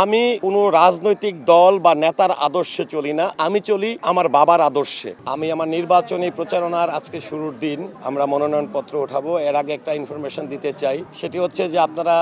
আমি কোনো রাজনৈতিক দল বা নেতার আদর্শে চলি না, আমি চলি আমার বাবার আদর্শে। আমি আমার নির্বাচনী প্রচারণার আজকে শুরুর দিন, আমরা মনোনয়নপত্র উঠাবো। এর আগে একটা ইনফরমেশন দিতে চাই, সেটি হচ্ছে যে আপনারা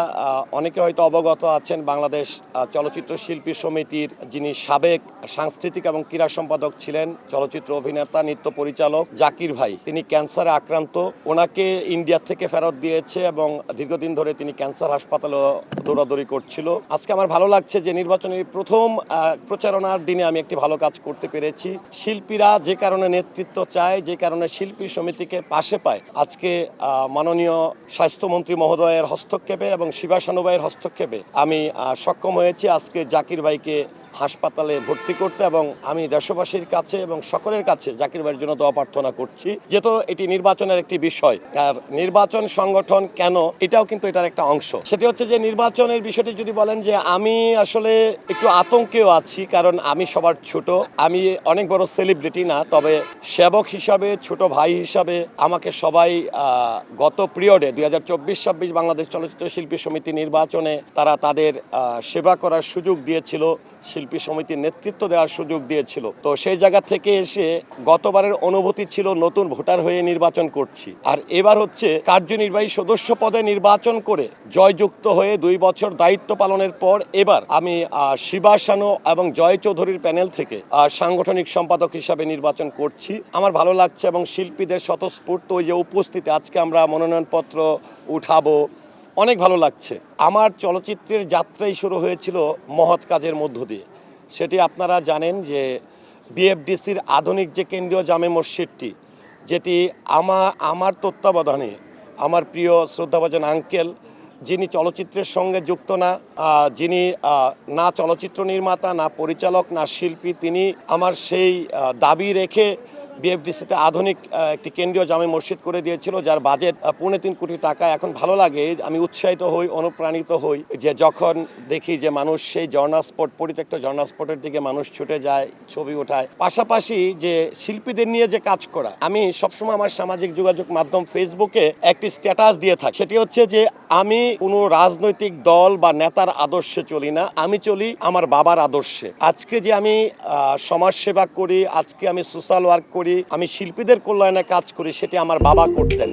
অনেকে হয়তো অবগত আছেন, বাংলাদেশ চলচ্চিত্র শিল্পী সমিতির যিনি সাবেক সাংস্কৃতিক এবং ক্রীড়া সম্পাদক ছিলেন, চলচ্চিত্র অভিনেতা নৃত্য পরিচালক জাকির ভাই, তিনি ক্যান্সারে আক্রান্ত। ওনাকে ইন্ডিয়া থেকে ফেরত দিয়েছে এবং দীর্ঘদিন ধরে তিনি ক্যান্সার হাসপাতালে দৌড়াদৌড়ি করছিল। আজকে আমার ভালো লাগছে যে নির্বাচনী প্রথম প্রচারণার দিনে আমি একটি ভালো কাজ করতে পেরেছি। শিল্পীরা যে কারণে নেতৃত্ব চায়, যে কারণে শিল্পী সমিতিকে পাশে পায়, আজকে মাননীয় স্বাস্থ্যমন্ত্রী মহোদয়ের হস্তক্ষেপে এবং শিবাসানু ভাইয়ের হস্তক্ষেপে আমি সক্ষম হয়েছি আজকে জাকির ভাইকে হাসপাতালে ভর্তি করতে, এবং আমি দেশবাসীর কাছে এবং সকলের কাছে জাকির ভাইয়ের জন্য দোয়া প্রার্থনা করছি। যেহেতু এটি নির্বাচনের একটি বিষয়, আর নির্বাচন সংগঠন কেন, এটাও কিন্তু এটার একটা অংশ। সেটি হচ্ছে যে নির্বাচনের বিষয়টি যদি বলেন, যে আমি আসলে একটু আতঙ্কেও আছি, কারণ আমি সবার ছোট, আমি অনেক বড় সেলিব্রিটি না, তবে সেবক হিসাবে, ছোট ভাই হিসাবে আমাকে সবাই গত পিরিয়ডে 2024-26 বাংলাদেশ চলচ্চিত্র শিল্পী সমিতি নির্বাচনে তারা তাদের সেবা করার সুযোগ দিয়েছিল, শিল্পী সমিতির নেতৃত্ব দেওয়ার সুযোগ দিয়েছিল। তো সেই জায়গা থেকে এসে গতবারের অনুভূতি ছিল নতুন ভোটার হয়ে নির্বাচন করছি, আর এবার হচ্ছে কার্যনির্বাহী সদস্য পদে নির্বাচন করে জয়যুক্ত হয়ে 2 বছর দায়িত্ব পালনের পর এবার আমি শিবাসানু এবং জয় চৌধুরীর প্যানেল থেকে সাংগঠনিক সম্পাদক হিসাবে নির্বাচন করছি। আমার ভালো লাগছে, এবং শিল্পীদের স্বতঃস্ফূর্ত ওই যে উপস্থিতি, আজকে আমরা মনোনয়নপত্র উঠাবো, অনেক ভালো লাগছে। আমার চলচ্চিত্রের যাত্রাই শুরু হয়েছিল মহৎ কাজের মধ্য দিয়ে। সেটি আপনারা জানেন যে বিএফডিসির আধুনিক যে কেন্দ্রীয় জামে মসজিদটি, যেটি আমার তত্ত্বাবধানে আমার প্রিয় শ্রদ্ধাভাজন আঙ্কেল, যিনি চলচ্চিত্রের সঙ্গে যুক্ত না, যিনি না চলচ্চিত্র নির্মাতা, না পরিচালক, না শিল্পী, তিনি আমার সেই দাবি রেখে বিএফডিসিতে আধুনিক একটি কেন্দ্রীয় জামে মসজিদ করে দিয়েছিল, যার বাজেট 3.25 কোটি টাকা। এখন ভালো লাগে, আমি উৎসাহিত হই, অনুপ্রাণিত হই যে যখন দেখি যে মানুষ সেই ঝর্ণা স্পট, পরিত্যক্ত ঝর্ণা স্পটের দিকে মানুষ ছুটে যায়, ছবি ওঠায়। পাশাপাশি যে শিল্পীদের নিয়ে যে কাজ করা, আমি সবসময় আমার সামাজিক যোগাযোগ মাধ্যম ফেসবুকে একটি স্ট্যাটাস দিয়ে থাকি, সেটি হচ্ছে যে আমি কোনো রাজনৈতিক দল বা নেতার আদর্শে চলি না, আমি চলি আমার বাবার আদর্শে। আজকে যে আমি সমাজসেবা করি, আজকে আমি সোশ্যাল ওয়ার্ক করি, আমি শিল্পীদের কল্যাণে কাজ করি, সেটি আমার বাবা করতেন।